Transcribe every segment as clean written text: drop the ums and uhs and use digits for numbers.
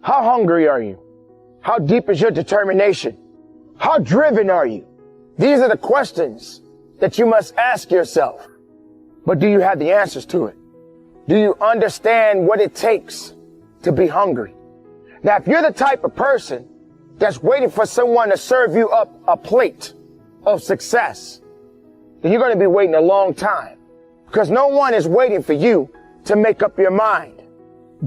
How hungry are you? How deep is your determination? How driven are you? These are the questions that you must ask yourself. But do you have the answers to it? Do you understand what it takes to be hungry? Now, if you're the type of person that's waiting for someone to serve you up a plate of success, then you're going to be waiting a long time, because no one is waiting for you to make up your mind.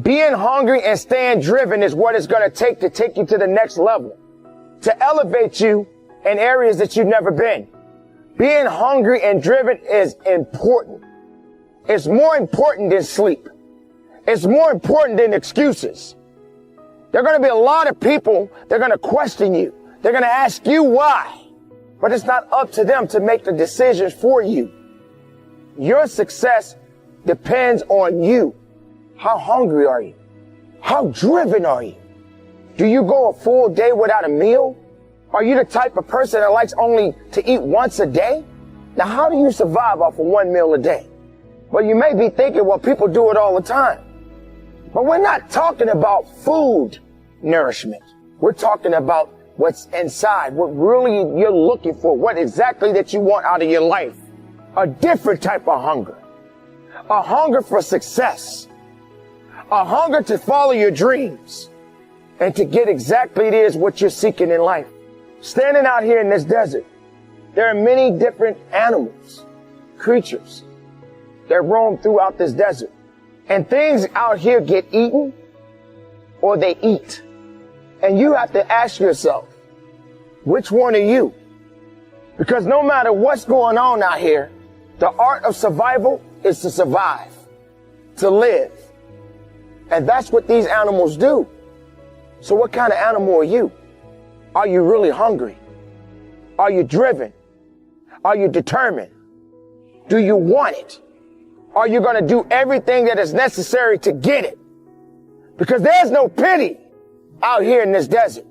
Being hungry and staying driven is what it's going to take you to the next level, to elevate you in areas that you've never been. Being hungry and driven is important. It's more important than sleep. It's more important than excuses. There are going to be a lot of people that are going to question you. They're going to ask you why. But it's not up to them to make the decisions for you. Your success depends on you. How hungry are you? How driven are you? Do you go a full day without a meal? Are you the type of person that likes only to eat once a day? Now, how do you survive off of one meal a day? Well, you may be thinking, well, people do it all the time. But we're not talking about food nourishment. We're talking about what's inside, what really you're looking for, what exactly that you want out of your life. A different type of hunger. A hunger for success. A hunger to follow your dreams and to get exactly it is what you're seeking in life. Standing out here in this desert, there are many different animals, creatures that roam throughout this desert. And things out here get eaten or they eat. And you have to ask yourself, which one are you? Because no matter what's going on out here, the art of survival is to survive, to live. And that's what these animals do. So what kind of animal are you? Are you really hungry? Are you driven? Are you determined? Do you want it? Are you going to do everything that is necessary to get it? Because there's no pity out here in this desert.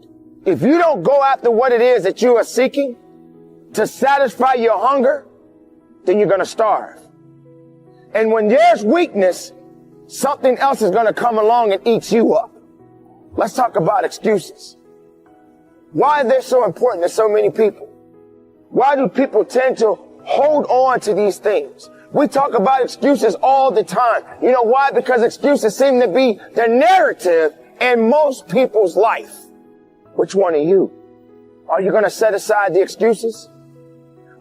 If you don't go after what it is that you are seeking to satisfy your hunger, then you're going to starve. And when there's weakness, something else is going to come along and eat you up. Let's talk about excuses. Why are they so important to so many people? Why do people tend to hold on to these things? We talk about excuses all the time. You know why? Because excuses seem to be the narrative in most people's life. Which one are you? Are you going to set aside the excuses?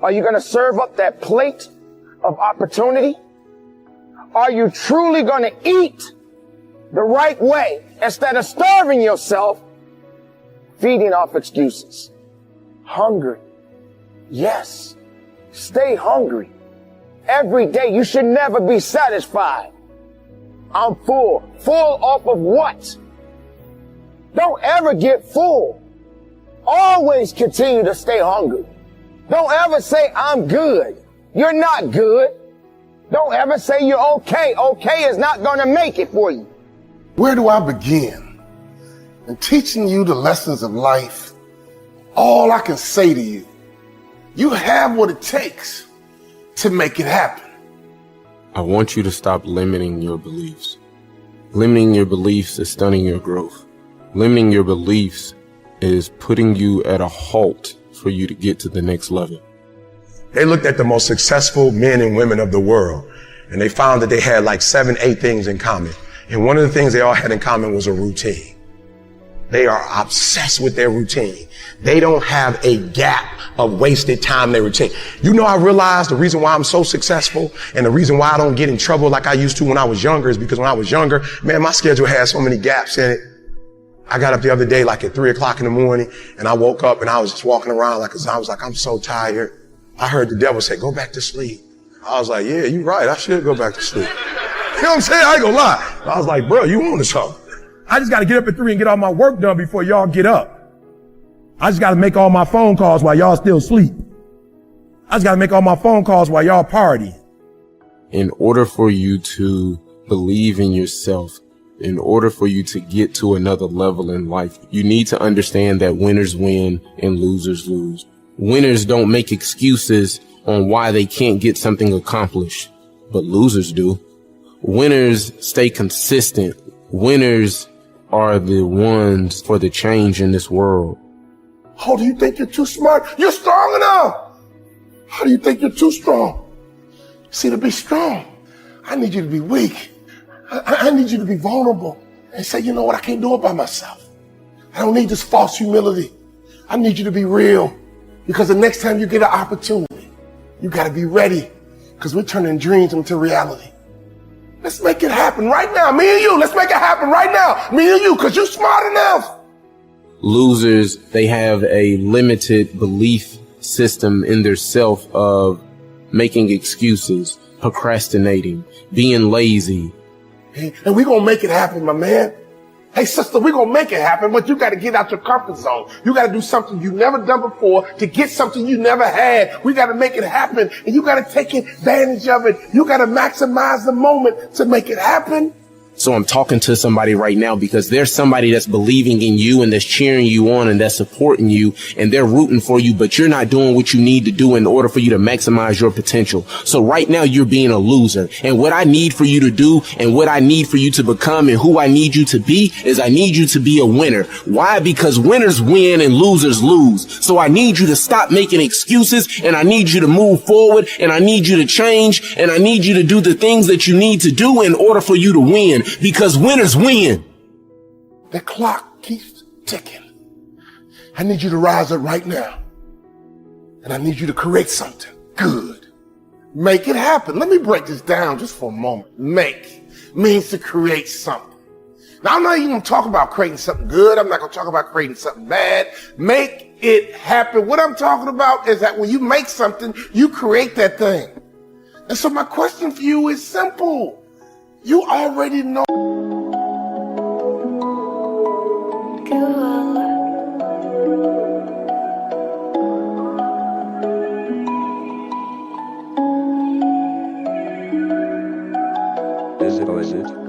Are you going to serve up that plate of opportunity? Are you truly going to eat the right way instead of starving yourself, feeding off excuses? Hungry. Yes. Stay hungry. Every day you should never be satisfied. I'm full. Full off of what? Don't ever get full. Always continue to stay hungry. Don't ever say, I'm good. You're not good. Don't ever say you're okay. Okay is not going to make it for you. Where do I begin? In teaching you the lessons of life, all I can say to you, you have what it takes to make it happen. I want you to stop limiting your beliefs. Limiting your beliefs is stunning your growth. Limiting your beliefs is putting you at a halt for you to get to the next level. They looked at the most successful men and women of the world, and they found that they had like 7, 8 things in common. And one of the things they all had in common was a routine. They are obsessed with their routine. They don't have a gap of wasted time in their routine. You know, I realized the reason why I'm so successful and the reason why I don't get in trouble like I used to when I was younger is because when I was younger, man, my schedule had so many gaps in it. I got up the other day like at 3 o'clock in the morning and I woke up and I was just walking around I'm so tired. I heard the devil say, go back to sleep. I was like, yeah, you're right. I should go back to sleep. You know what I'm saying? I ain't gonna lie. I was like, bro, you on to something. I just got to get up at 3 and get all my work done before y'all get up. I just got to make all my phone calls while y'all still sleep. I just got to make all my phone calls while y'all party. In order for you to believe in yourself, in order for you to get to another level in life, you need to understand that winners win and losers lose. Winners don't make excuses on why they can't get something accomplished, but losers do. Winners stay consistent. Winners are the ones for the change in this world. Oh, do you think you're too smart? You're strong enough. How do you think you're too strong? See, to be strong, I need you to be weak. I need you to be vulnerable and say, you know what, I can't do it by myself. I don't need this false humility. I need you to be real, because the next time you get an opportunity, you got to be ready, because we're turning dreams into reality. Let's make it happen right now. Me and you, let's make it happen right now. Me and you, because you're smart enough. Losers, they have a limited belief system in their self of making excuses, procrastinating, being lazy. And we're going to make it happen, my man. Hey, sister, we're going to make it happen, but you got to get out your comfort zone. You got to do something you've never done before to get something you never had. We got to make it happen, and you got to take advantage of it. You got to maximize the moment to make it happen. So I'm talking to somebody right now because there's somebody that's believing in you and that's cheering you on and that's supporting you and they're rooting for you, but you're not doing what you need to do in order for you to maximize your potential. So right now you're being a loser. And what I need for you to do and what I need for you to become and who I need you to be is I need you to be a winner. Why? Because winners win and losers lose. So I need you to stop making excuses and I need you to move forward and I need you to change and I need you to do the things that you need to do in order for you to win. Because winners win. The clock keeps ticking. I need you to rise up right now. And I need you to create something good. Make it happen. Let me break this down just for a moment. Make means to create something. Now, I'm not even going to talk about creating something good. I'm not going to talk about creating something bad. Make it happen. What I'm talking about is that when you make something, you create that thing. And so my question for you is simple. You already know. Is it?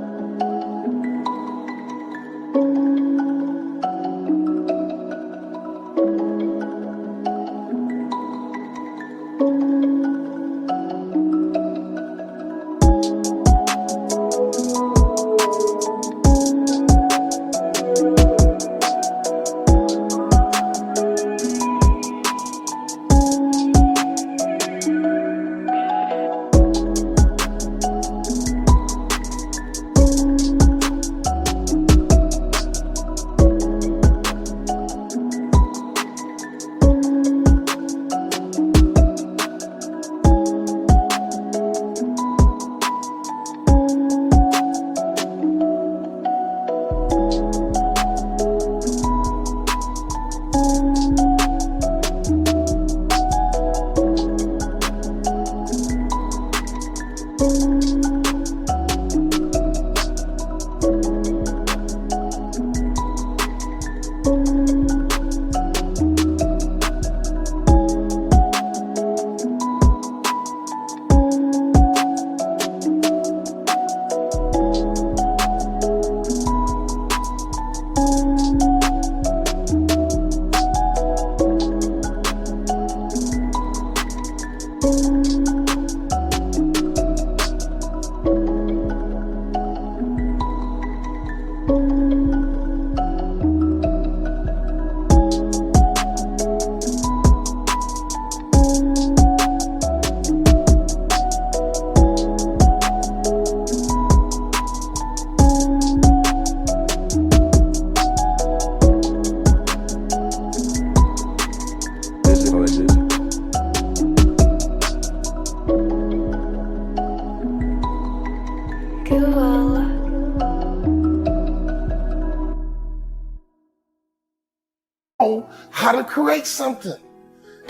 How to create something.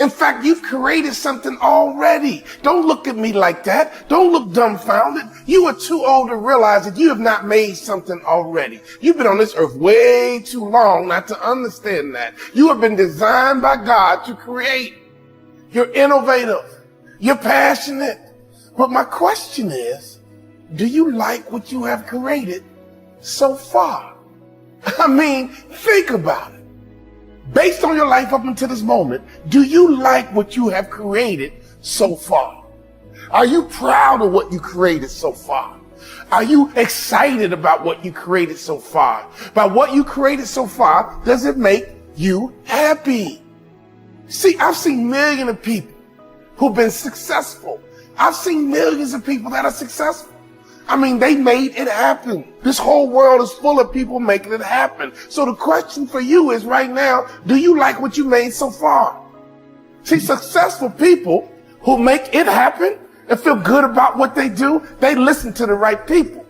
In fact, you've created something already. Don't look at me like that. Don't look dumbfounded. You are too old to realize that you have not made something already. You've been on this earth way too long not to understand that. You have been designed by God to create. You're innovative. You're passionate. But my question is, do you like what you have created so far? I mean, think about it. Based on your life up until this moment, do you like what you have created so far? Are you proud of what you created so far? Are you excited about what you created so far? By what you created so far, does it make you happy? See, I've seen millions of people who've been successful. I've seen millions of people that are successful. I mean, they made it happen. This whole world is full of people making it happen. So the question for you is right now, do you like what you made so far? See, successful people who make it happen and feel good about what they do, they listen to the right people.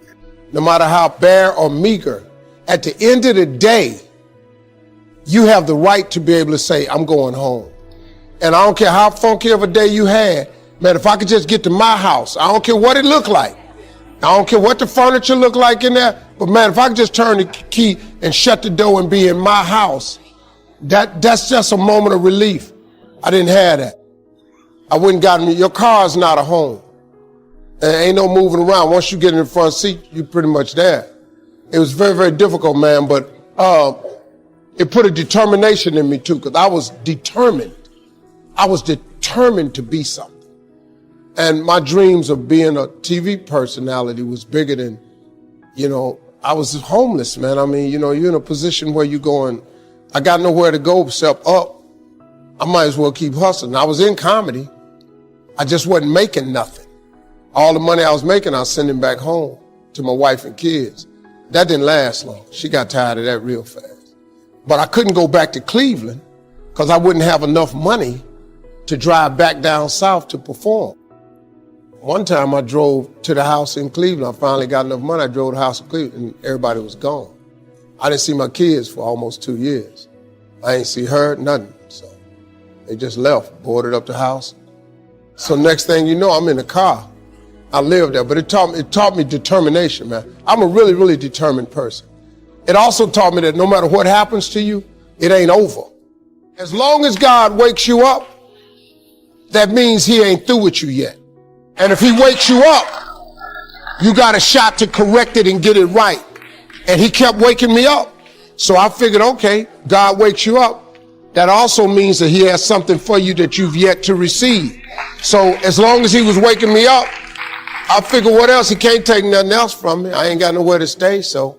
No matter how bare or meager, at the end of the day, you have the right to be able to say, I'm going home. And I don't care how funky of a day you had, man, if I could just get to my house, I don't care what it looked like. I don't care what the furniture looked like in there, but man, if I could just turn the key and shut the door and be in my house, that's just a moment of relief. I didn't have that. I wouldn't gotten me. Your car's not a home. And ain't no moving around. Once you get in the front seat, you're pretty much there. It was very, very difficult, man, but it put a determination in me too, because I was determined. I was determined to be something. And my dreams of being a TV personality was bigger than, I was homeless, man. I mean, you're in a position where you're going, I got nowhere to go except up. I might as well keep hustling. I was in comedy. I just wasn't making nothing. All the money I was making, I was sending back home to my wife and kids. That didn't last long. She got tired of that real fast. But I couldn't go back to Cleveland because I wouldn't have enough money to drive back down south to perform. One time I drove to the house in Cleveland. I finally got enough money. I drove to the house in Cleveland and everybody was gone. I didn't see my kids for almost 2 years. I ain't see her, nothing. So they just left, boarded up the house. So next thing you know, I'm in the car. I lived there, but it taught me determination, man. I'm a really, really determined person. It also taught me that no matter what happens to you, it ain't over. As long as God wakes you up, that means he ain't through with you yet. And if he wakes you up, you got a shot to correct it and get it right. And he kept waking me up. So I figured, okay, God wakes you up. That also means that he has something for you that you've yet to receive. So as long as he was waking me up, I figured what else? He can't take nothing else from me. I ain't got nowhere to stay. So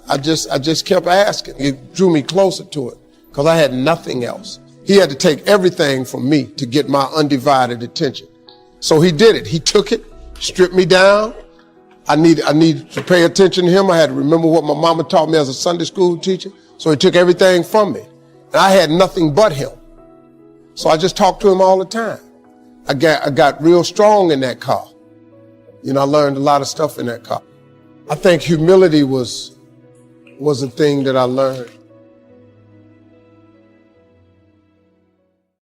I just kept asking. It drew me closer to it because I had nothing else. He had to take everything from me to get my undivided attention. So he did it. He took it, stripped me down. I needed to pay attention to him. I had to remember what my mama taught me as a Sunday school teacher. So he took everything from me. And I had nothing but him. So I just talked to him all the time. I got real strong in that car. I learned a lot of stuff in that car. I think humility was a thing that I learned.